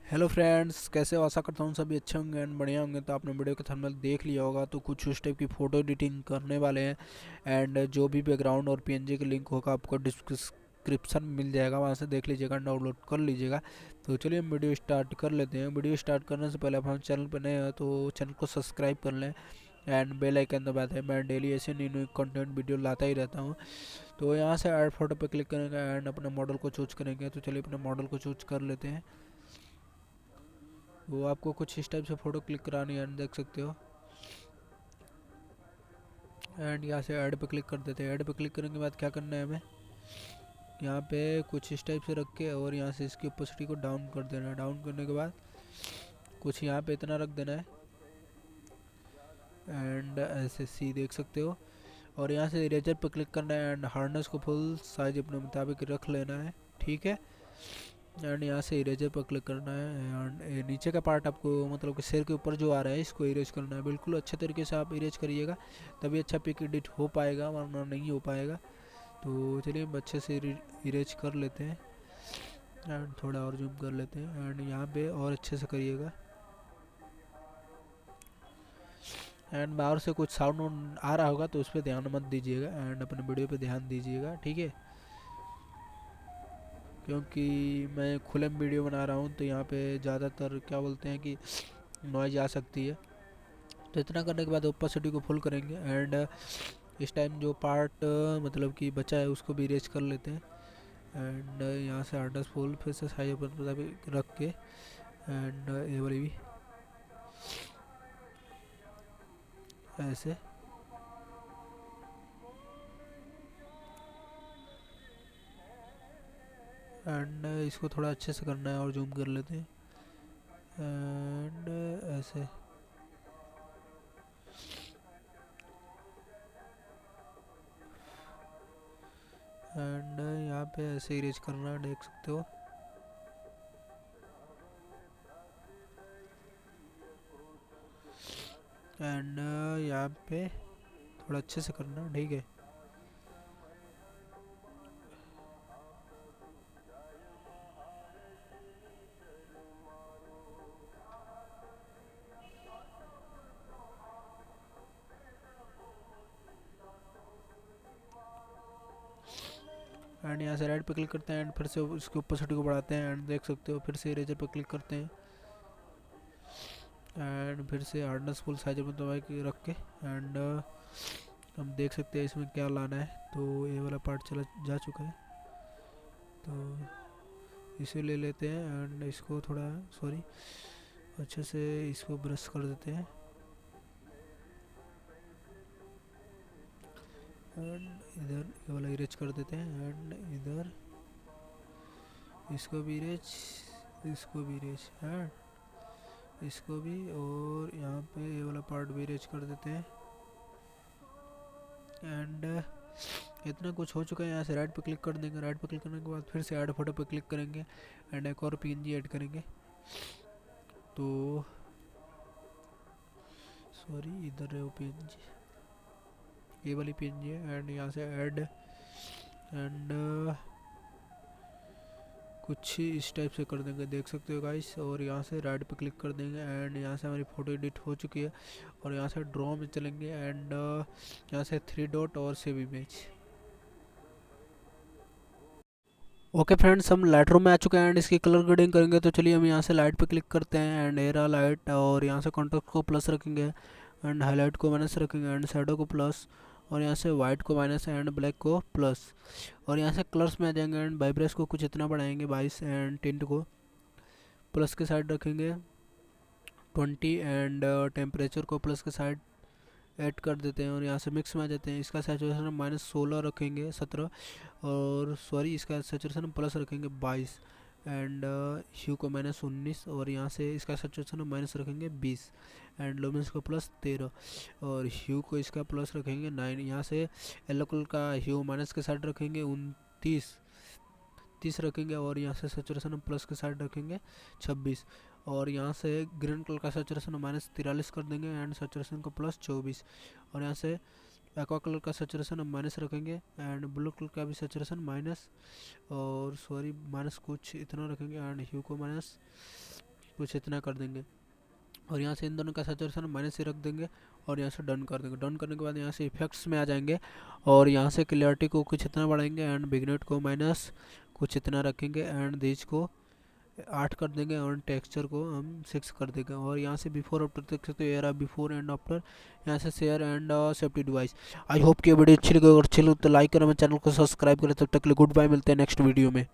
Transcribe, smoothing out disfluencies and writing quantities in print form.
Hello friends, कैसे हो? आशा करता हूँ सभी अच्छे होंगे एंड बढ़िया होंगे। तो आपने वीडियो का थंबनेल देख लिया होगा, तो कुछ उस टाइप की फ़ोटो एडिटिंग करने वाले हैं। एंड जो भी बैकग्राउंड और पीएनजी का लिंक होगा आपको डिस्क्रिप्शन में मिल जाएगा, वहाँ से देख लीजिएगा, डाउनलोड कर लीजिएगा। तो चलिए हम वीडियो स्टार्ट कर लेते हैं। वीडियो स्टार्ट करने से पहले आप हम चैनल पर नए हैं तो चैनल को सब्सक्राइब कर लें एंड बेल आइकन दबाते हैं। मैं डेली ऐसे न्यू कंटेंट वीडियो लाता ही रहता हूँ। तो यहाँ से ऐड फोटो पे क्लिक करेंगे एंड अपने मॉडल को चूज करेंगे। तो चलिए अपने मॉडल को चूज कर लेते हैं। वो आपको कुछ इस टाइप से फ़ोटो क्लिक करानी है, देख सकते हो। एंड यहाँ से ऐड पे क्लिक कर देते हैं। ऐड पे क्लिक करने के बाद क्या करना है हमें, यहाँ पे कुछ इस टाइप से रख के और यहाँ से इसकी ओपेसिटी को डाउन कर देना है। डाउन करने के बाद कुछ यहाँ पे इतना रख देना है एंड ऐसे सी देख सकते हो। और यहाँ से इरेजर पे क्लिक करना है एंड हार्डनेस को फुल साइज अपने मुताबिक रख लेना है, ठीक है। एंड यहाँ से इरेजर पर क्लिक करना है एंड नीचे का पार्ट आपको मतलब कि सिर के ऊपर जो आ रहा है इसको इरेज करना है। बिल्कुल अच्छे तरीके से आप इरेज करिएगा, तभी अच्छा पिक एडिट हो पाएगा, वरना नहीं हो पाएगा। तो चलिए हम अच्छे से इरेज कर लेते हैं एंड थोड़ा और जूम कर लेते हैं एंड यहाँ पे और अच्छे से करिएगा। एंड बाहर से कुछ साउंड आ रहा होगा तो उस पर ध्यान मत दीजिएगा एंड अपने वीडियो पे ध्यान दीजिएगा, ठीक है। क्योंकि मैं खुले में वीडियो बना रहा हूँ तो यहाँ पे ज़्यादातर क्या बोलते हैं कि नॉइज आ सकती है। तो इतना करने के बाद ओपेसिटी को फुल करेंगे एंड इस टाइम जो पार्ट मतलब कि बचा है उसको भी इरेज कर लेते हैं। एंड यहाँ से हार्डनेस फुल फिर से साइज पर रख के एंड ये वाली भी ऐसे। एंड इसको थोड़ा अच्छे से करना है और जूम कर लेते हैं एंड ऐसे। एंड यहाँ पे ऐसे इरेज करना है, देख सकते हो। एंड यहाँ पे थोड़ा अच्छे से करना, ठीक है। एंड यहाँ से राइट पे क्लिक करते हैं एंड फिर से इसकी ओपेसिटी को बढ़ाते हैं एंड देख सकते हो। फिर से इरेजर पे क्लिक करते हैं एंड फिर से हार्डनेस फुल साइज में दबा के रख के एंड हम देख सकते हैं इसमें क्या लाना है। तो ये वाला पार्ट चला जा चुका है, तो इसे ले लेते हैं एंड इसको थोड़ा सॉरी अच्छे से इसको ब्रश कर देते हैं एंड इधर ये वाला इरेज कर देते हैं एंड इधर इसको भी इरेज, इसको भी इरेज एंड इसको भी, और यहाँ पे ये वाला पार्ट भी इरेज कर देते हैं। एंड इतना कुछ हो चुका है। यहाँ से राइट पे क्लिक कर देंगे। राइट पे क्लिक करने के बाद फिर से ऐड फोटो पे क्लिक करेंगे एंड एक और पीएनजी ऐड करेंगे। तो सॉरी इधर है वो पीएनजी, ये वाली पीएनजी है एंड यहाँ से ऐड एंड कुछ इस टाइप से कर देंगे, देख सकते हो गाइस। और यहाँ से राइट पे क्लिक कर देंगे एंड यहाँ से हमारी फ़ोटो एडिट हो चुकी है। और यहाँ से ड्रॉ में चलेंगे एंड यहाँ से 3 डॉट और सेव इमेज। ओके फ्रेंड्स, हम लाइटरूम में आ चुके हैं एंड इसकी कलर ग्रेडिंग करेंगे। तो चलिए हम यहाँ से लाइट पे क्लिक करते हैं एंड एरा लाइट, और यहाँ से कॉन्ट्रास्ट को प्लस रखेंगे एंड हाईलाइट को माइनस रखेंगे एंड शैडो को प्लस, और यहाँ से वाइट को माइनस एंड ब्लैक को प्लस। और यहाँ से कलर्स में आ जाएंगे एंड वाइब्रेस को कुछ इतना बढ़ाएंगे 22 एंड टिंट को प्लस के साइड रखेंगे 20 एंड टेम्परेचर को प्लस के साइड ऐड कर देते हैं। और यहाँ से मिक्स में आ जाते हैं। इसका सैचुरेशन -16 रखेंगे 17, और सॉरी इसका सैचुरेशन प्लस रखेंगे 22 एंड ह्यू को -19, और यहाँ से इसका सैचुरेशन माइनस रखेंगे 20 एंड लुमिनेंस को +13, और ह्यू को इसका प्लस रखेंगे 9। यहाँ से येलो कलर का ह्यू माइनस के साइड रखेंगे 30 रखेंगे, और यहाँ से सैचुरेशन प्लस के साइड रखेंगे 26, और यहाँ से ग्रीन कलर का सैचुरेशन -43 कर देंगे एंड सैचुरेशन को +24, और यहाँ से एक्वा कलर का सैचुरेशन हम माइनस रखेंगे एंड ब्लू कलर का भी सैचुरेशन माइनस, और सॉरी माइनस कुछ इतना रखेंगे एंड ह्यू को कुछ इतना कर देंगे। और यहाँ से इन दोनों का सैचुरेशन माइनस ही रख देंगे और यहाँ से डन कर देंगे। डन करने के बाद यहाँ से इफेक्ट्स में आ जाएंगे और यहाँ से क्लियरिटी को कुछ इतना बढ़ाएंगे एंड बिगनेट को माइनस कुछ इतना रखेंगे एंड दीज को 8 कर देंगे और टेक्सचर को हम 6 कर देंगे। और यहाँ से बिफोर आफ्टर देख सकते हो, ये रहा बिफोर एंड आफ्टर। यहाँ से share and safety device. I hope कि ये वीडियो अच्छी लगी, अगर अच्छी लगी तो लाइक करें, मेरे चैनल को सब्सक्राइब करें। तब तक के लिए गुड बाय, मिलते हैं नेक्स्ट वीडियो में।